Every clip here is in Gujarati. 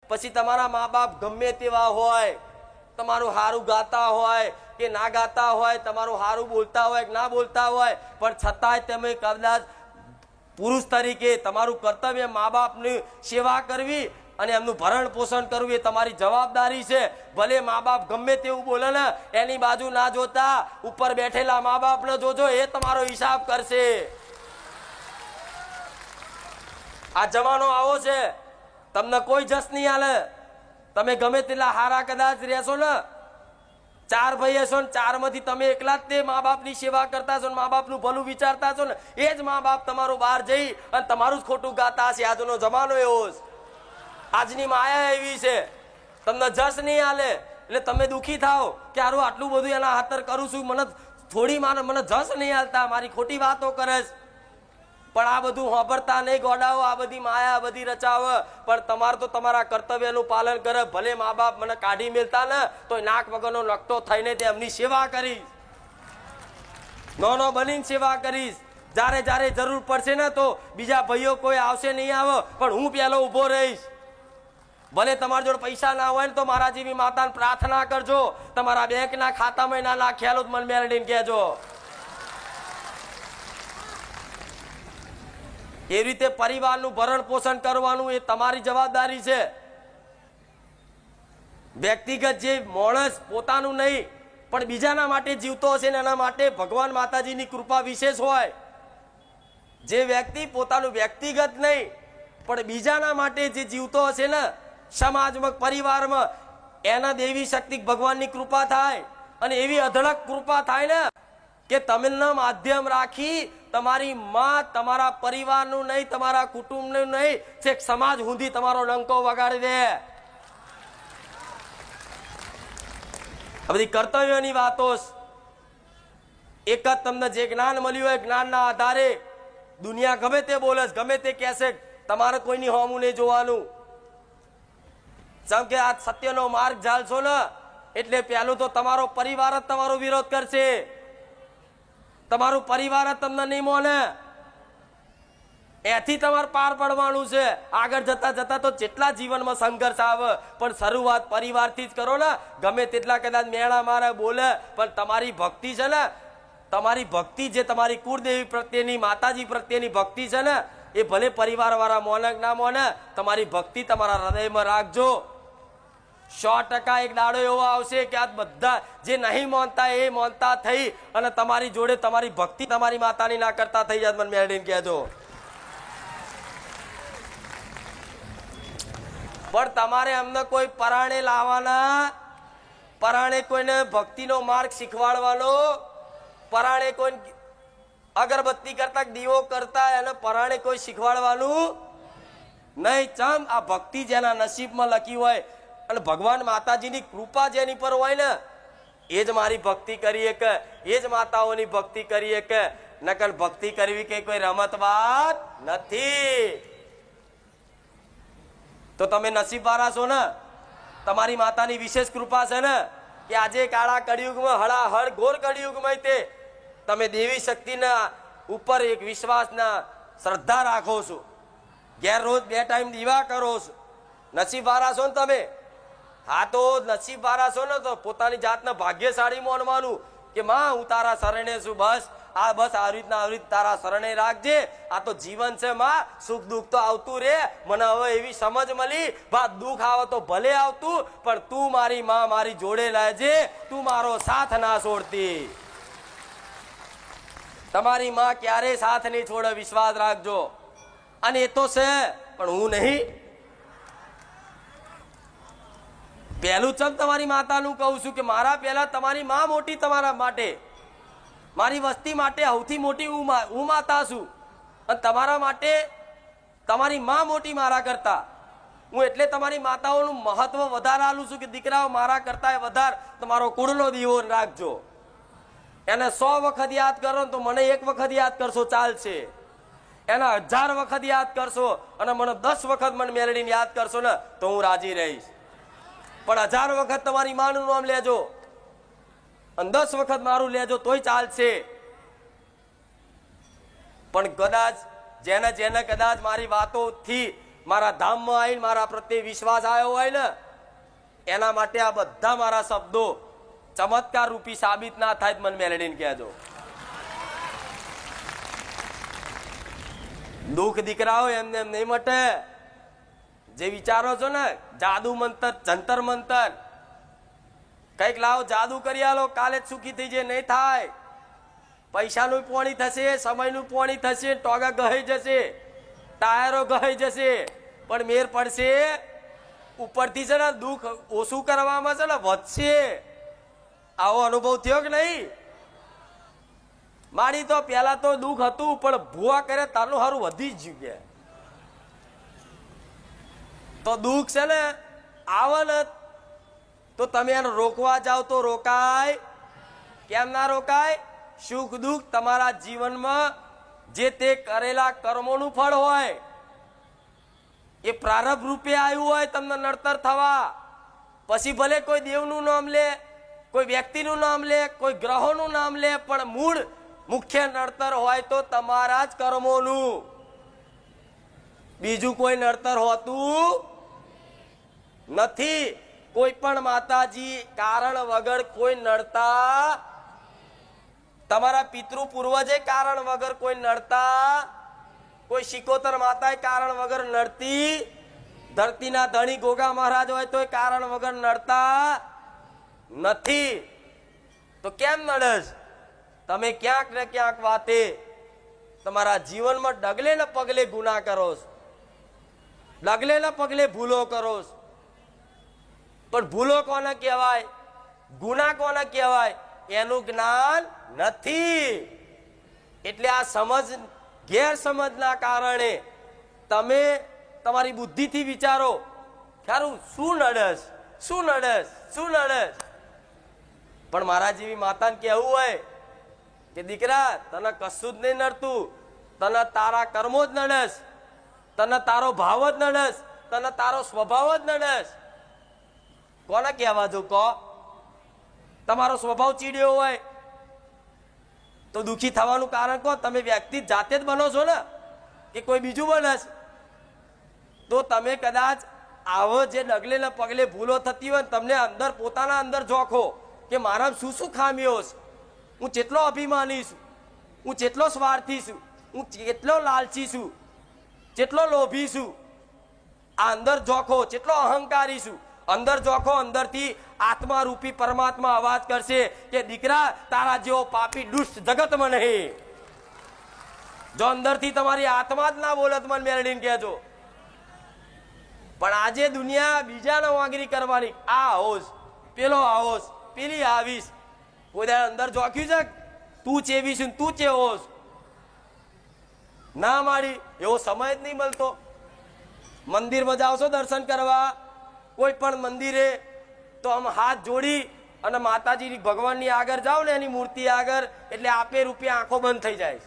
પછી તમારા મા બાપ ગમે તેવા હોય, તમારું હારું ગાતા હોય કે ના ગાતા હોય, તમારું હારું બોલતા હોય કે ના બોલતા હોય, પણ છતાંય તમે કદાચ પુરુષ તરીકે તમારું કર્તવ્ય મા બાપની સેવા કરવી અને એમનું ભરણ પોષણ કરવું એ તમારી જવાબદારી છે. ભલે મા બાપ ગમે તેવું બોલે ને, એની બાજુ ના જોતા ઉપર બેઠેલા મા બાપને જોજો, એ તમારો હિસાબ કરશે. આ જમાનો આવો છે, તમને કોઈ જસ નહીં આલે. તમે ગમે તેટલા હારા કદાચ રહેશો ને, 4 ભાઈ હશો ને 4 માંથી તમે એકલા જ તે મા બાપની સેવા કરતા છો, મા બાપનું ભલું વિચારતા છો ને, એ જ મા બાપ તમારું બહાર જઈ અને તમારું જ ખોટું ગાતા હશે. આજનો જમાનો એવો છે, આજની માયા એવી છે, તમને જસ નહીં આલે એટલે તમે દુઃખી થાઓ કે હારું આટલું બધું એના હાથર કરું છું, મને થોડી મને જસ નહીં આલતા, મારી ખોટી વાતો કરે છે. પણ આ બધું સાંભળતા નહીં ગોડાઓ, આ બધી માયા બધી રચાવ. પણ તમારે તો તમારા કર્તવ્યનું પાલન કરે. ભલે મા બાપ મને કાઢી મેલતા ને તો નાક વગરનો નકટો થઈને તે એમની સેવા કરીશ, નો બનીને સેવા કરીશ. જ્યારે જ્યારે જરૂર પડશે ને તો બીજા ભાઈઓ કોઈ આવશે નહીં આવે, પણ હું પેલો ઊભો રહીશ. ભલે તમારી જોડે પૈસા ના હોય ને તો મારા જેવી માતાને પ્રાર્થના કરજો, તમારા બેંકના ખાતામાં ના નાખ્યા તો મને મેળવીને કહેજો. એ રીતે પરિવારનું ભરણ પોષણ કરવાનું એ તમારી જવાબદારી છે. વ્યક્તિગત જે માણસ પોતાનું નહીં પણ બીજાના માટે જીવતો હશે ને એના માટે ભગવાન માતાજીની કૃપા વિશેષ હોય. જે વ્યક્તિ પોતાનું વ્યક્તિગત નહીં પણ બીજાના માટે જે જીવતો હશે ને, સમાજમાં પરિવારમાં, એના દેવી શક્તિ ભગવાનની કૃપા થાય. અને એવી અઢળક કૃપા થાય ને કે તમને માધ્યમ રાખી તમારી માં તમારા પરિવારનું નહીં, તમારા કુટુંબનું નહીં, છેક સમાજ સુધી તમારો ડંકો વગાડી દે. આ બધી કર્તવ્યોની વાતો. એક જ તમને જે જ્ઞાન મળ્યું હોય, જ્ઞાનના આધારે દુનિયા ગમે તે બોલે, ગમે તે કહેશે, તમારે કોઈની હોમું નહીં જોવાનું. જેમ કે આ સત્યનો માર્ગ ઝાલશો ને એટલે પહેલું તો તમારો પરિવાર જ તમારો વિરોધ કરશે, તમારું પરિવાર જ તમને નહીં મોને. એથી તમારે પાર પડવાનું છે. આગળ જતા જતા તો જેટલા જીવનમાં સંઘર્ષ આવે, પણ શરૂઆત પરિવારથી જ કરો ને. ગમે તેટલા કદાચ મેળા મારે બોલે, પણ તમારી ભક્તિ છે ને, તમારી ભક્તિ જે તમારી કુળદેવી પ્રત્યેની, માતાજી પ્રત્યેની ભક્તિ છે ને, એ ભલે પરિવાર વાળા મોને ના મોને, તમારી ભક્તિ તમારા હૃદયમાં રાખજો. 100% એક દાડો એવો આવશે કે આ બધા જે નહીં માનતા એ માનતા થઈ અને તમારી જોડે તમારી ભક્તિ તમારી માતાની ના કરતા થઈ જાય. મને મેળવીને કહેજો. પણ તમારે અમને કોઈ પરાણે લાવવાના, પરાણે કોઈને ભક્તિનો માર્ગ શીખવાડવાનો, પરાણે કોઈ અગરબત્તી કરતા દીવો કરતા એને પરાણે કોઈ શીખવાડવાનું નહીં. ચમ આ ભક્તિ જેના નસીબમાં લખી હોય અને ભગવાન માતાજીની કૃપા જેની પર હોય ને, એ જ મારી ભક્તિ કરીએ કે એ જ માતાઓની ભક્તિ કરીએ કે. નકલ ભક્તિ કરવી કે કોઈ રમત વાત નથી. તો તમે નસીબવાળા છો ને, તમારી માતાની વિશેષ કૃપા છે ને કે આજે કાળા કળિયુગમાં, હળાહળ ઘોર કળિયુગમાં તે તમે દેવી શક્તિના ઉપર એક વિશ્વાસના શ્રદ્ધા રાખો છો. ઘેર રોજ 2 ટાઈમ દીવા કરો છો. નસીબવાળા છો ને તમે. હા તો નસીબવાળા છો ને તો પોતાની જાતને ભાગ્યશાળી માનવાનું કે માં હું તારા શરણે છું. બસ આ રીતના તારા શરણે રાખજે. આ તો જીવન છે માં, સુખ દુઃખ તો આવતું રે. મને હવે એવી સમજ મળી, બા દુઃખ આવે તો ભલે આવતું, પણ તું મારી માં મારી જોડે લાજે, તું મારો સાથ ના છોડતી. તમારી માં ક્યારે સાથ નહીં છોડે, વિશ્વાસ રાખજો. અને એ તો છે, પણ હું નહીં. પહેલું ચમ તમારી માતાનું કહું છું કે મારા પહેલા તમારી માં મોટી તમારા માટે, મારી વસ્તી માટે સૌથી મોટી હું માતા છું. અને તમારા માટે તમારી માં મોટી મારા કરતા. હું એટલે તમારી માતાઓનું મહત્વ વધારે આલું છું કે દીકરાઓ મારા કરતા વધારે તમારો કુળનો દીવો રાખજો. એને 100 વખત યાદ કરો તો મને 1 વખત યાદ કરશો ચાલશે. એના 1000 વખત યાદ કરશો અને મને 10 વખત મને મેળવીને યાદ કરશો ને તો હું રાજી રહીશ. પણ 1000 વખત તમારી માનું નામ લેજો અને 10 વખત મારું લેજો તોય ચાલશે. પણ કદાચ જેને કદાચ મારી વાતોથી મારા ધામમાં આવીને મારા પ્રત્યે વિશ્વાસ આવ્યો હોય ને, એના માટે આ બધા મારા શબ્દો ચમત્કાર રૂપી સાબિત ના થાય મને મેલડીને કહેજો. દુઃખ દીકરાઓ એમને એમ નહીં મટે. જે વિચારો છો ને જાદુ મંતર, જંતર મંતર, કઈક લાવો જાદુ કરી આલો કાલે જ સુખી થઈ જાય, નહીં થાય. પૈસાનું પોણી થશે, સમયનું પોણી થશે, ટોગા ગહાઈ જશે, ટાયરો ગહાઈ જશે, પણ મેર પડશે ઉપરથી છે ને દુઃખ ઓછું કરવામાં છે ને વધશે. આવો અનુભવ થયો કે નહીં? મારી તો પેલા તો દુઃખ હતું, પણ ભૂવા કરે તારું સારું વધી જ ગયું કે તો દુઃખ છે ને આવે ને તો તમે એને રોકવા જાઓ તો રોકાય. કેમ ના રોકાય? સુખ દુઃખ તમારા જીવનમાં જે તે કરેલા કર્મોનું ફળ હોય, એ પ્રારબ્ધ રૂપે આવ્યું હોય તમને નડતર થવા. પછી ભલે કોઈ દેવનું નામ લે, કોઈ વ્યક્તિનું નામ લે, કોઈ ગ્રહોનું નામ લે, પણ મૂળ મુખ્ય નડતર હોય તો તમારા જ કર્મોનું. બીજું કોઈ નડતર હોતું નથી. કોઈ પણ માતાજી કારણ વગર કોઈ નડતા, તમારા પિતૃ પૂર્વજે કારણ વગર કોઈ નડતા, કોઈ શિકોતર માતા કારણ વગર નડતી, ધરતીના ધણી ગોગા મહારાજ હોય તો કારણ વગર નડતા નથી. તો કેમ નડસ? તમે ક્યાંક ને ક્યાંક વાતે તમારા જીવનમાં ડગલે ને પગલે ગુના કરો, ડગલે ને પગલે ભૂલો કરો. પણ ભૂલો કોને કહેવાય, ગુના કોને કહેવાય, એનું જ્ઞાન નથી. એટલે આ સમજ, ગેરસમજના કારણે તમે તમારી બુદ્ધિથી વિચારો ખરું શું નડસ, શું નડસ, શું નડસ. પણ મારા જેવી માતાને કહેવું હોય કે દીકરા તને કશું જ નહીં નડતું, તને તારા કર્મો જ નડસ, તને તારો ભાવ જ નડસ, તને તારો સ્વભાવ જ નડસ. કોને કહેવા જો કહો? તમારો સ્વભાવ ચીડ્યો હોય તો દુઃખી થવાનું કારણ કહો? તમે વ્યક્તિ જાતે જ બનો છો ને કે કોઈ બીજું બનસ? તો તમે કદાચ આવો જે ડગલે ને પગલે ભૂલો થતી હોય, તમને અંદર પોતાના અંદર જોખો કે મારા શું શું ખામીઓ છે, હું જેટલો અભિમાની છું, હું જેટલો સ્વાર્થી છું, હું જેટલો લાલચી છું, જેટલો લોભી છું. આ અંદર જોખો, જેટલો અહંકારી છું. અંદર જોખો. અંદરથી આત્મા રૂપી પરમાત્મા અવાજ કરશે કે દીકરા તારા જેવો પાપી દુષ્ટ જગતમાં નહીં. જો અંદરથી તમારી આત્મા જ ના બોલે તો મને મેળવીને કહેજો. પણ આજે દુનિયા બીજાને વાંગરી કરવાની, આ હોશ, પેલો આવોશ, પેલી આવીશ. કોઈ અંદર જોખ્યું છે તું ચેવીશ ને તું ચેવોશ? ના માડી, એવો સમય જ નહીં મળતો. મંદિરમાં જાઓ છો દર્શન કરવા, કોઈ પણ મંદિરે, તો આમ હાથ જોડી અને માતાજી ભગવાનની આગળ જાઓ ને એની મૂર્તિ આગળ, એટલે આપે રૂપિયા આંખો બંધ થઈ જાય.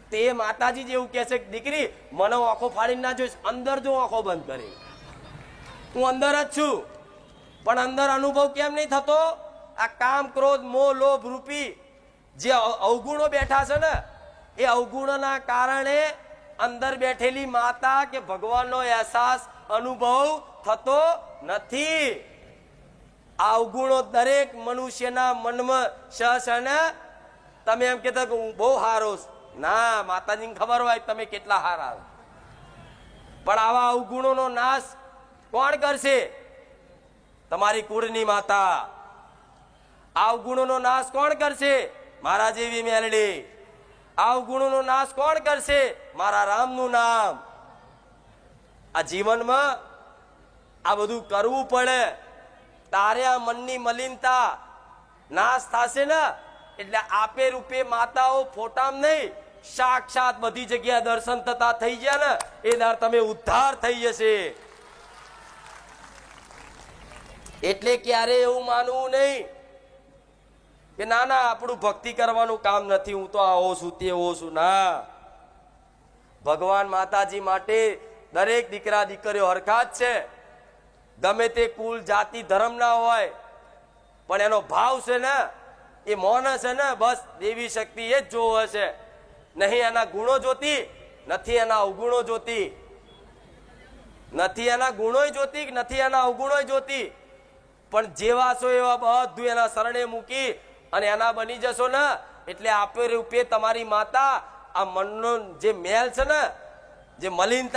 તે માતાજી જેવું કહે છે દીકરી મને આંખો ફાડીને ના જોઈશ, અંદર જો આંખો બંધ કરી. હું અંદર જ છું, પણ અંદર અનુભવ કેમ નહીં થતો? આ કામ ક્રોધ મોહ લોભ રૂપી જે અવગુણો બેઠા છે ને, એ અવગુણોના કારણે અંદર બેઠેલી માતા કે ભગવાનનો અહેસાસ અનુભવ થતો નથી. આ અવગુણો દરેક મનુષ્યના મનમાં સહસ. અને તમે એમ કહેતા કે હું બહુ હારો છું. ના, માતાજીને ખબર હોય તમે કેટલા હારા. પણ આવા અવગુણોનો નાશ કોણ કરશે? તમારી કુળની માતા. આ અવગુણોનો નાશ કોણ કરશે? મારા જેવી મેલડી. આ અવગુણોનો નાશ કોણ કરશે? મારા રામનું નામ. આ જીવનમાં આ બધું કરવું પડે, તારે આ મનની મલિનતા નાશ થશે ને. એટલે આપે રૂપે માતાઓ ફોટામાં નહીં, સાક્ષાત બધી જગ્યાએ દર્શન થતા થઈ ગયા ને, એ દર તમે ઉદ્ધાર થઈ જશે. એટલે ક્યારે એવું માનવું નહીં કે ના ના આપણું ભક્તિ કરવાનું કામ નથી, હું તો આવો છું તેવો છું. ના, ભગવાન માતાજી માટે દરેક દીકરા દીકરીઓ હરખા જ છે. ગમે તે કુલ જાતિ ધર્મ ના હોય, પણ એનો ભાવ છે ને, એ મૌન છે ને, બસ દેવી શક્તિ એ જ જોવે છે. નહીં એના ગુણો જોતી, નથી એના અવગુણો જોતી. નથી એના ગુણોય જોતી, નથી એના અવગુણોય જોતી, પણ જેવા છો એવા બધું એના શરણે મૂકી અને એના બની જશો ને એટલે આપે રૂપે તમારી માતા આ મનનો જે મેલ છે ને, જે મલિનતા